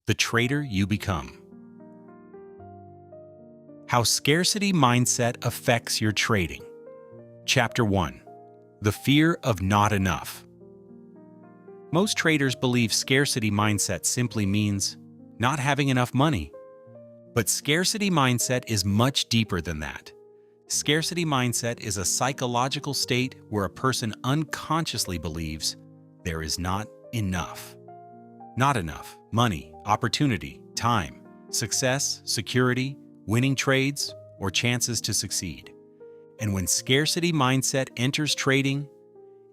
the trader you become. How scarcity mindset affects your trading. Chapter 1. The fear of not enough. Most traders believe scarcity mindset simply means not having enough money. But scarcity mindset is much deeper than that. Scarcity mindset is a psychological state where a person unconsciously believes there is not enough. Not enough money, opportunity, time, success, security, winning trades, or chances to succeed. And when scarcity mindset enters trading,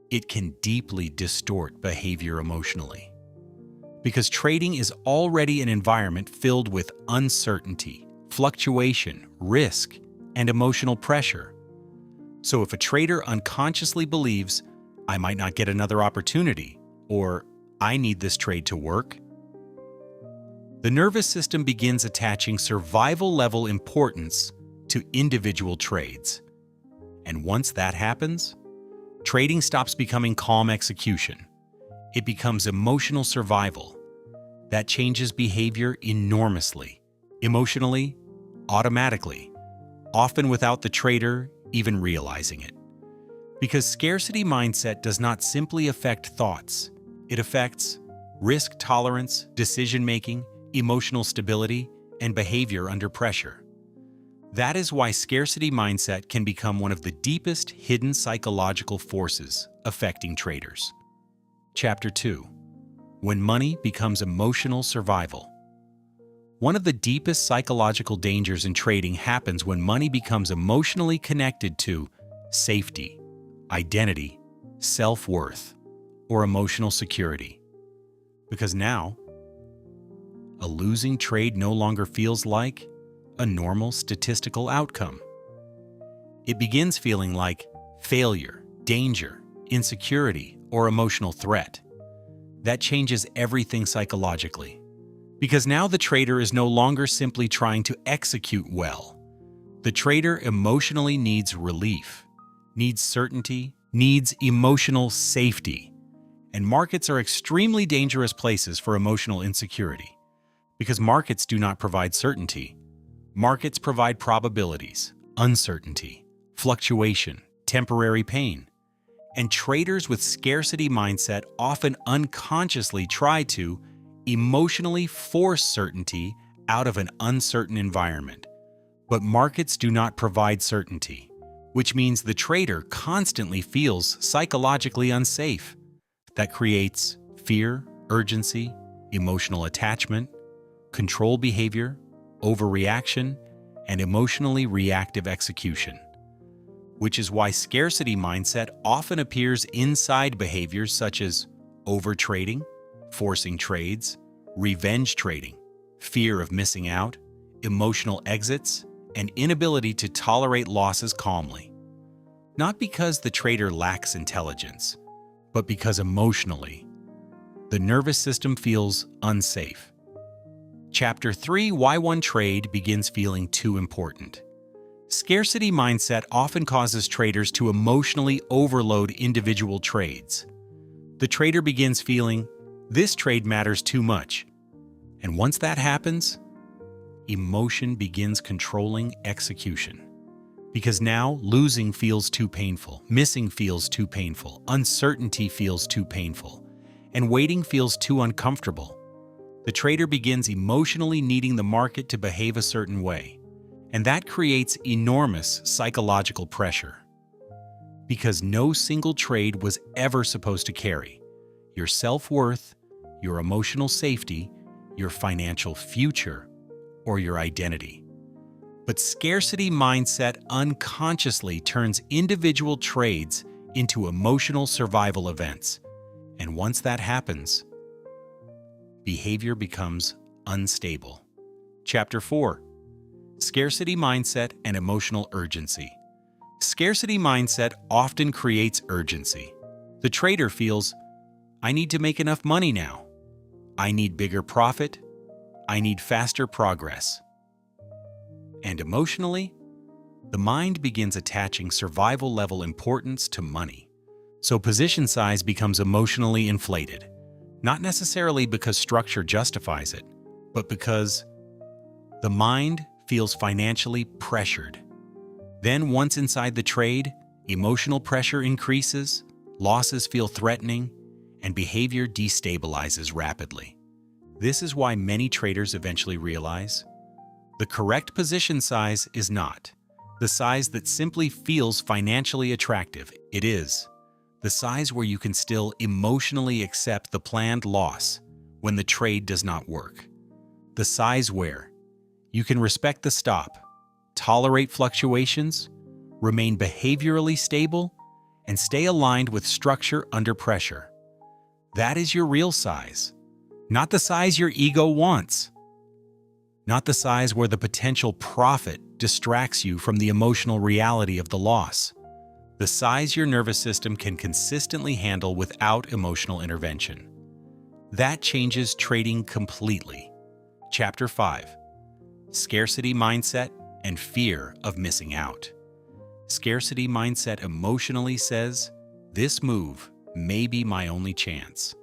it can deeply distort behavior emotionally. Because trading is already an environment filled with uncertainty, fluctuation, risk, and emotional pressure. So if a trader unconsciously believes, I might not get another opportunity, or I need this trade to work, the nervous system begins attaching survival-level importance to individual trades. And once that happens, trading stops becoming calm execution. It becomes emotional survival. That changes behavior enormously, emotionally, automatically, often without the trader even realizing it. Because scarcity mindset does not simply affect thoughts, it affects risk tolerance, decision-making, emotional stability, and behavior under pressure. That is why scarcity mindset can become one of the deepest hidden psychological forces affecting traders. Chapter 2. When money becomes emotional survival. One of the deepest psychological dangers in trading happens when money becomes emotionally connected to safety, identity, self-worth, or emotional security. Because now, a losing trade no longer feels like a normal statistical outcome. It begins feeling like failure, danger, insecurity, or emotional threat. That changes everything psychologically. Because now the trader is no longer simply trying to execute well. The trader emotionally needs relief, needs certainty, needs emotional safety. And markets are extremely dangerous places for emotional insecurity. Because markets do not provide certainty. Markets provide probabilities, uncertainty, fluctuation, temporary pain. And traders with scarcity mindset often unconsciously try to emotionally force certainty out of an uncertain environment. But markets do not provide certainty, which means the trader constantly feels psychologically unsafe. That creates fear, urgency, emotional attachment, control behavior, overreaction, and emotionally reactive execution. Which is why scarcity mindset often appears inside behaviors such as overtrading, forcing trades, revenge trading, fear of missing out, emotional exits, and inability to tolerate losses calmly. Not because the trader lacks intelligence, but because emotionally, the nervous system feels unsafe. Chapter 3. Why one trade begins feeling too important. Scarcity mindset often causes traders to emotionally overload individual trades. The trader begins feeling, this trade matters too much. And once that happens, emotion begins controlling execution. Because now losing feels too painful, missing feels too painful, uncertainty feels too painful, and waiting feels too uncomfortable. The trader begins emotionally needing the market to behave a certain way. And that creates enormous psychological pressure. Because no single trade was ever supposed to carry your self-worth, your emotional safety, your financial future, or your identity. But scarcity mindset unconsciously turns individual trades into emotional survival events. And once that happens, behavior becomes unstable. Chapter 4. Scarcity mindset and emotional urgency. Scarcity mindset often creates urgency. The trader feels, I need to make enough money now. I need bigger profit. I need faster progress. And emotionally, the mind begins attaching survival-level importance to money. So position size becomes emotionally inflated, not necessarily because structure justifies it, but because the mind feels financially pressured. Then once inside the trade, emotional pressure increases, losses feel threatening, and behavior destabilizes rapidly. This is why many traders eventually realize the correct position size is not the size that simply feels financially attractive. It is the size where you can still emotionally accept the planned loss when the trade does not work. The size where you can respect the stop, tolerate fluctuations, remain behaviorally stable, and stay aligned with structure under pressure. That is your real size, not the size your ego wants. Not the size where the potential profit distracts you from the emotional reality of the loss. The size your nervous system can consistently handle without emotional intervention. That changes trading completely. Chapter 5. Scarcity Mindset and Fear of Missing Out. Scarcity mindset emotionally says, "This move may be my only chance."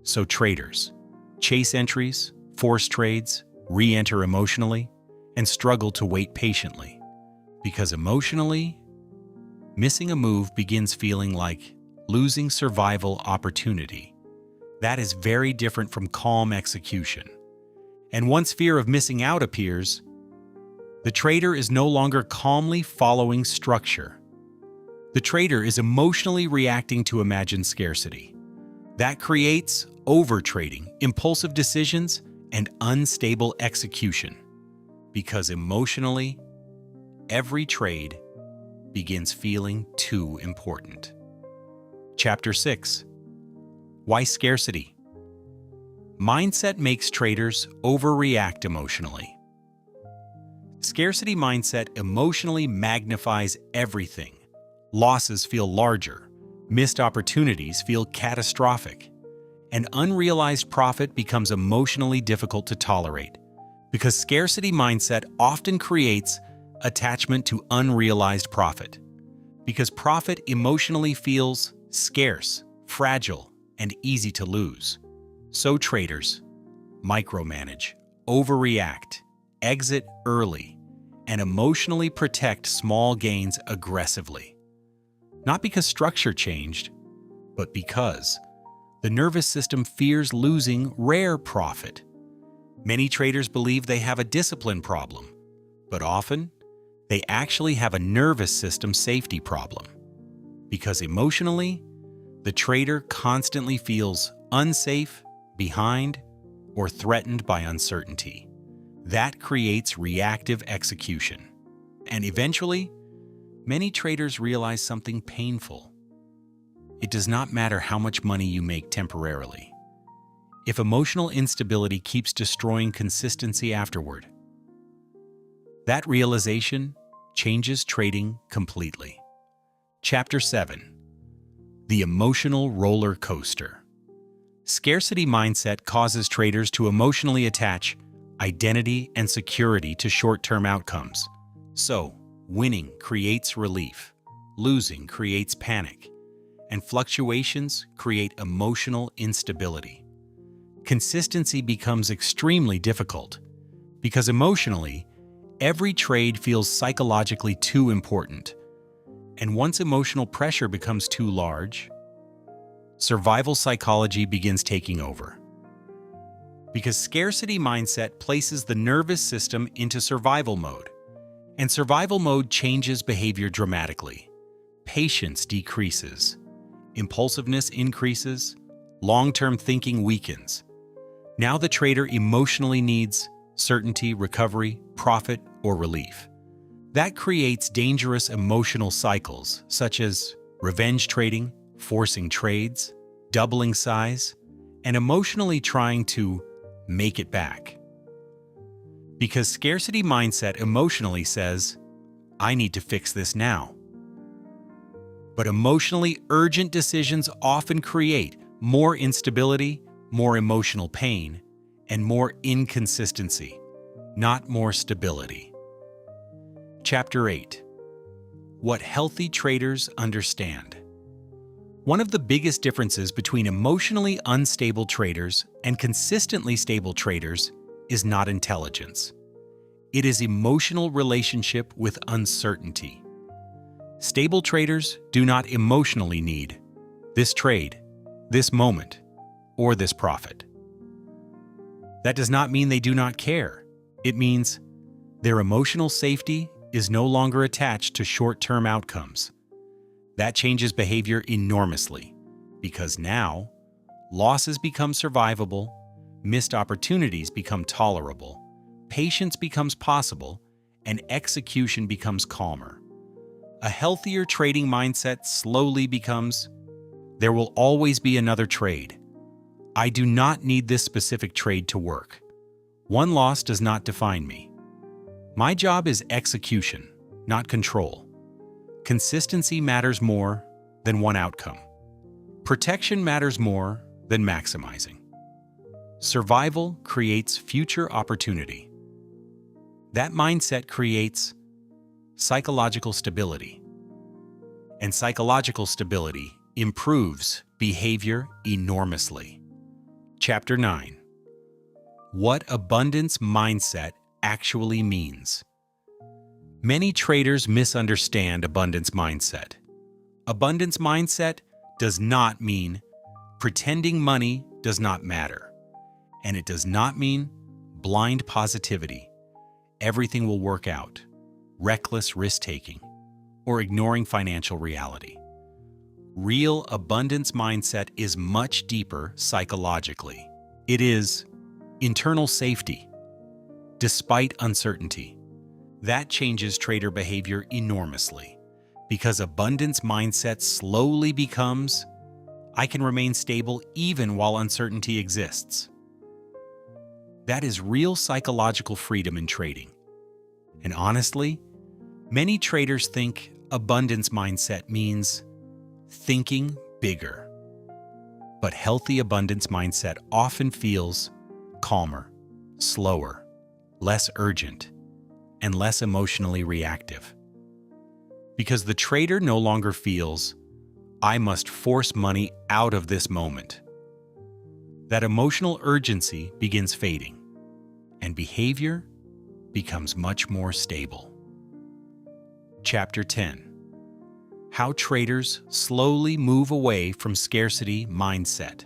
So traders chase entries, force trades, re-enter emotionally, and struggle to wait patiently. Because emotionally, missing a move begins feeling like losing survival opportunity. That is very different from calm execution. And once fear of missing out appears, the trader is no longer calmly following structure. The trader is emotionally reacting to imagined scarcity. That creates overtrading, impulsive decisions, and unstable execution. Because emotionally, every trade begins feeling too important. Chapter 6. Why Scarcity? Mindset makes traders overreact emotionally. Scarcity mindset emotionally magnifies everything. Losses feel larger, missed opportunities feel catastrophic, and unrealized profit becomes emotionally difficult to tolerate, because scarcity mindset often creates attachment to unrealized profit, because profit emotionally feels scarce, fragile, and easy to lose. So traders micromanage, overreact, exit early, and emotionally protect small gains aggressively. Not because structure changed, but because the nervous system fears losing rare profit. Many traders believe they have a discipline problem, but often they actually have a nervous system safety problem. Because emotionally, the trader constantly feels unsafe, behind, or threatened by uncertainty. That creates reactive execution. And eventually, many traders realize something painful. It does not matter how much money you make temporarily, if emotional instability keeps destroying consistency afterward. That realization changes trading completely. Chapter 7. The Emotional Roller Coaster. Scarcity mindset causes traders to emotionally attach identity and security to short-term outcomes. So, winning creates relief, losing creates panic, and fluctuations create emotional instability. Consistency becomes extremely difficult because emotionally, every trade feels psychologically too important. And once emotional pressure becomes too large, survival psychology begins taking over. Because scarcity mindset places the nervous system into survival mode, and survival mode changes behavior dramatically. Patience decreases, impulsiveness increases, long-term thinking weakens. Now the trader emotionally needs certainty, recovery, profit, or relief. That creates dangerous emotional cycles such as revenge trading, forcing trades, doubling size, and emotionally trying to make it back. Because scarcity mindset emotionally says, "I need to fix this now." But emotionally urgent decisions often create more instability, more emotional pain, and more inconsistency, not more stability. Chapter 8. What healthy traders understand. One of the biggest differences between emotionally unstable traders and consistently stable traders is not intelligence. It is emotional relationship with uncertainty. Stable traders do not emotionally need this trade, this moment, or this profit. That does not mean they do not care. It means their emotional safety is no longer attached to short-term outcomes. That changes behavior enormously, because now, losses become survivable, missed opportunities become tolerable, patience becomes possible, and execution becomes calmer. A healthier trading mindset slowly becomes, there will always be another trade. I do not need this specific trade to work. One loss does not define me. My job is execution, not control. Consistency matters more than one outcome. Protection matters more than maximizing. Survival creates future opportunity. That mindset creates psychological stability. And psychological stability improves behavior enormously. Chapter 9. What abundance mindset actually means. Many traders misunderstand abundance mindset. Abundance mindset does not mean pretending money does not matter. And it does not mean blind positivity. Everything will work out, reckless risk-taking, or ignoring financial reality. Real abundance mindset is much deeper psychologically. It is internal safety, despite uncertainty. That changes trader behavior enormously, because abundance mindset slowly becomes, I can remain stable even while uncertainty exists. That is real psychological freedom in trading. And honestly, many traders think abundance mindset means thinking bigger. But healthy abundance mindset often feels calmer, slower, less urgent, and less emotionally reactive. Because the trader no longer feels, I must force money out of this moment. That emotional urgency begins fading, and behavior becomes much more stable. Chapter 10. How traders slowly move away from scarcity mindset.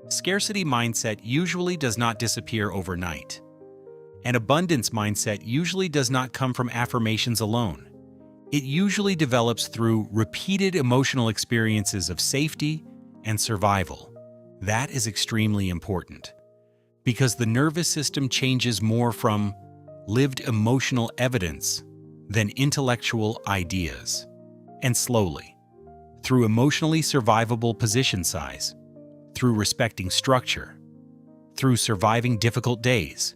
Scarcity mindset usually does not disappear overnight. An abundance mindset usually does not come from affirmations alone. It usually develops through repeated emotional experiences of safety and survival. That is extremely important, because the nervous system changes more from lived emotional evidence than intellectual ideas. And slowly, through emotionally survivable position size, through respecting structure, through surviving difficult days,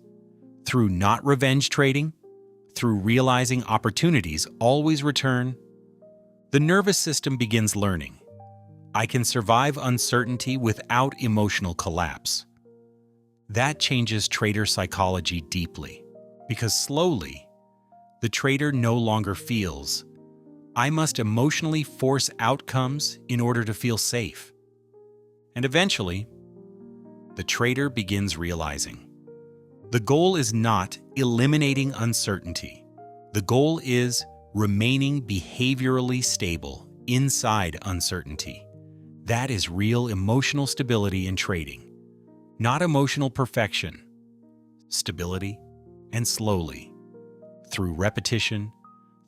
through not revenge trading, through realizing opportunities always return, the nervous system begins learning. I can survive uncertainty without emotional collapse. That changes trader psychology deeply, because slowly, the trader no longer feels, I must emotionally force outcomes in order to feel safe. And eventually, the trader begins realizing, the goal is not eliminating uncertainty. The goal is remaining behaviorally stable inside uncertainty. That is real emotional stability in trading, not emotional perfection. Stability, and slowly, through repetition,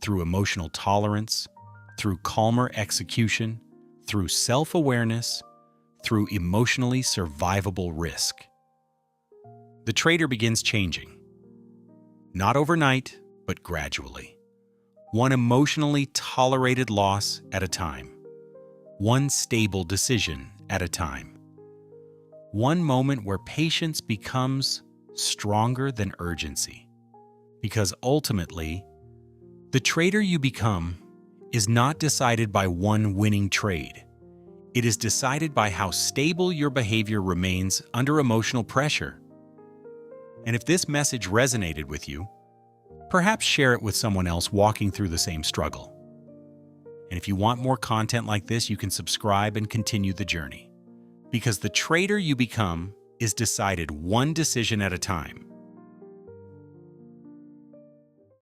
through emotional tolerance, through calmer execution, through self-awareness, through emotionally survivable risk. The trader begins changing. Not overnight, but gradually. One emotionally tolerated loss at a time. One stable decision at a time. One moment where patience becomes stronger than urgency. Because ultimately, the trader you become is not decided by one winning trade. It is decided by how stable your behavior remains under emotional pressure. And if this message resonated with you, perhaps share it with someone else walking through the same struggle. And if you want more content like this, you can subscribe and continue the journey. Because the trader you become is decided one decision at a time.